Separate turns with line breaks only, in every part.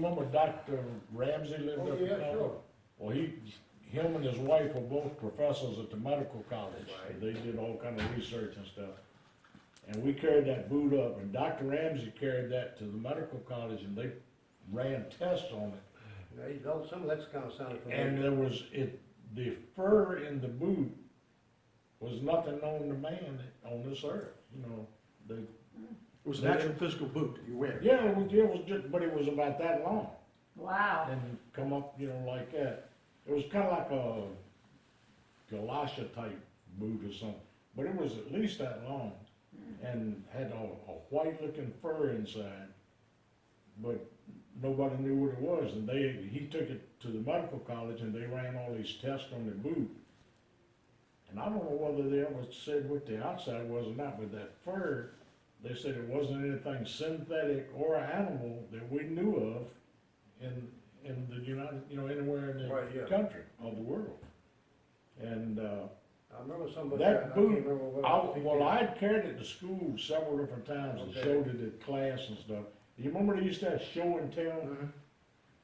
remember Dr. Ramsey lived
Oh,
up
yeah,
in Concord?
sure.
Well, him and his wife were both professors at the medical college.
Right.
They did all kind of research and stuff. And we carried that boot up, and Dr. Ramsey carried that to the medical college, and they ran tests on it.
Now, you know, some of that's kind of sounded
And
familiar.
there was, the fur in the boot was nothing known to man on this earth, you know. They,
It was an actual physical boot that you wear.
yeah, it was just, but it was about that long.
Wow.
And come up, you know, like that. It was kind of like a Galasha type boot or something, but it was at least that long and had a white looking fur inside, but nobody knew what it was. And he took it to the medical college and they ran all these tests on the boot. And I don't know whether they ever said what the outside was or not, but that fur, they said it wasn't anything synthetic or animal that we knew of in the United, you know, anywhere in the
Right, yeah.
country or the world. And,
I remember somebody,
that
I can't
boot,
remember what.
well, I had carried it to school several different times and
Okay.
showed it at class and stuff. Do you remember they used to have show and tell?
Mhm.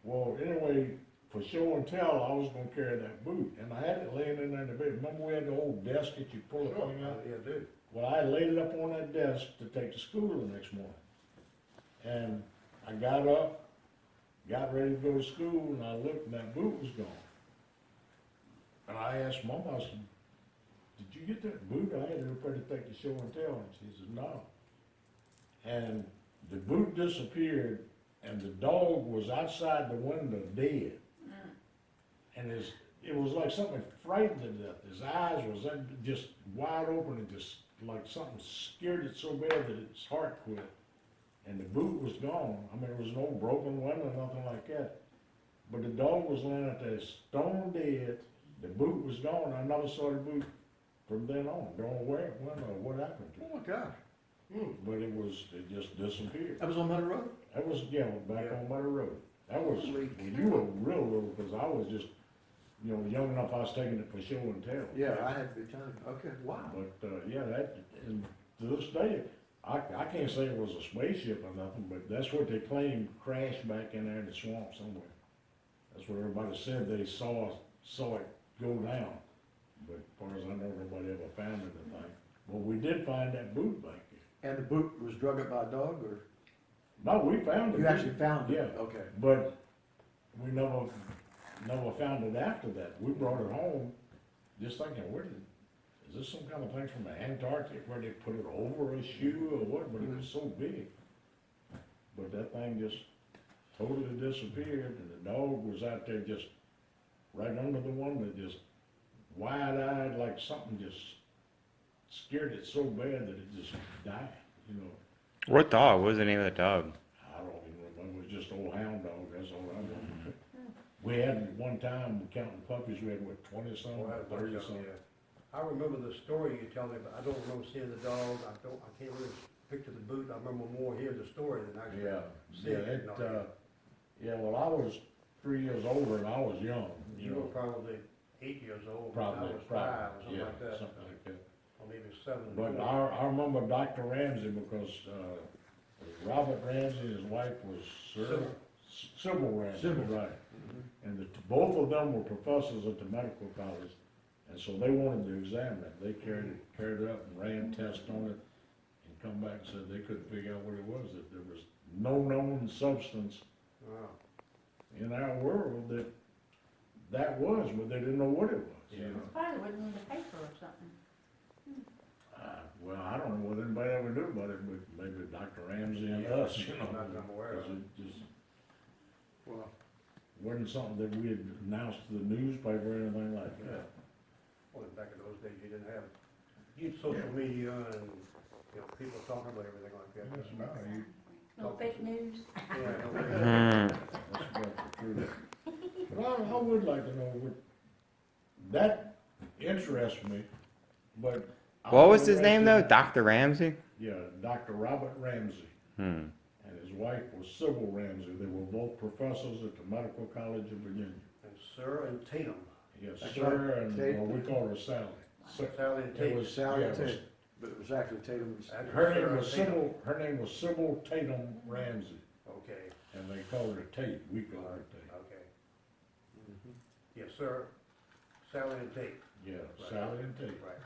Well, anyway, for show and tell, I was gonna carry that boot, and I had it laying in there in the bed. Remember we had the old desk that you pull the
Sure,
thing out?
yeah, dude.
Well, I laid it up on that desk to take to school the next morning. And I got up, got ready to go to school, and I looked and that boot was gone. And I asked Mom, I said, did you get that boot? I had it up there to take the show and tell. And she said, no. And the boot disappeared, and the dog was outside the window dead. And it was like something frightened to death. His eyes was just wide open and just like something scared it so bad that its heart quit. And the boot was gone. I mean, there was no broken window, nothing like that. But the dog was laying out there stone dead. The boot was gone. I never saw the boot from then on. Don't know where it went or what happened to it.
Oh my gosh.
But it just disappeared.
That was on Meadow Road?
That was, yeah, back
Yeah.
on Meadow Road. That was,
Holy
when you were real little, because I was just, you know, young enough, I was taking it for show and tell.
Yeah, I had to be telling you. Okay, wow.
But, yeah, and to this day, I can't say it was a spaceship or nothing, but that's what they claim crashed back in there in the swamp somewhere. That's what everybody said, they saw it go down. But as far as I know, nobody ever found it, I think. Well, we did find that boot back there.
And the boot was drug up by a dog, or
No, we found it.
you actually found it?
Yeah.
Okay.
But we never found it after that. We brought it home, just thinking, is this some kind of thing from the Antarctic where they put it over a shoe or what? But it was so big. But that thing just totally disappeared, and the dog was out there just right under the window, just wide-eyed, like something just scared it so bad that it just died, you know.
What dog? What was the name of the dog?
I don't even remember, it was just old hound dog, that's all I remember. We had, one time, counting puppies, we had, what, 20-some,
Well, that was
30-some?
yeah. I remember the story you tell me, but I don't remember seeing the dog. I can't really picture the boot. I remember more hearing the story than actually
Yeah,
seeing
yeah,
it.
yeah, well, I was 3 years older and I was young,
You were probably 8 years old.
Probably,
I was 5 or something
yeah,
like that.
something like that.
Or maybe 7.
But I remember Dr. Ramsey because, Robert Ramsey and his wife was Sybil Ramsey,
Sybil.
right. And both of them were professors at the medical college, and so they wanted to examine it. They carried it up and ran tests on it, and come back and said they couldn't figure out what it was, that there was no known substance
Wow.
in our world that was, but they didn't know what it was, you
Yeah.
know.
Probably wasn't in the paper or something.
Well, I don't know what anybody ever knew about it, but maybe Dr. Ramsey and us, you know.
Not that I'm aware of.
'cause it just
Well,
wasn't something that we had announced to the newspaper or anything like that.
Well, back in those days, you didn't have social media and, you know, people talking about everything like that.
That's about it.
No fake news.
Yeah, no,
That's about the truth. But I would like to know what, that interests me, but.
What was his name though? Dr. Ramsey?
Yeah, Dr. Robert Ramsey,
Hmm.
and his wife was Sybil Ramsey. They were both professors at the Medical College of Virginia.
and Sir and Tatum.
Yes,
That's
sir,
right.
and,
Tatum.
well, we call her Sally.
Sally and
It
Tatum.
was,
Sally
yeah, it was-
Tatum, but it was actually Tatum's.
her name was Sybil Tatum Ramsey,
Okay.
and they called her Tate, we call her Tate.
Okay.
Mhm.
Yes, sir. Sally and Tate.
Yeah, Sally and Tate.
Right.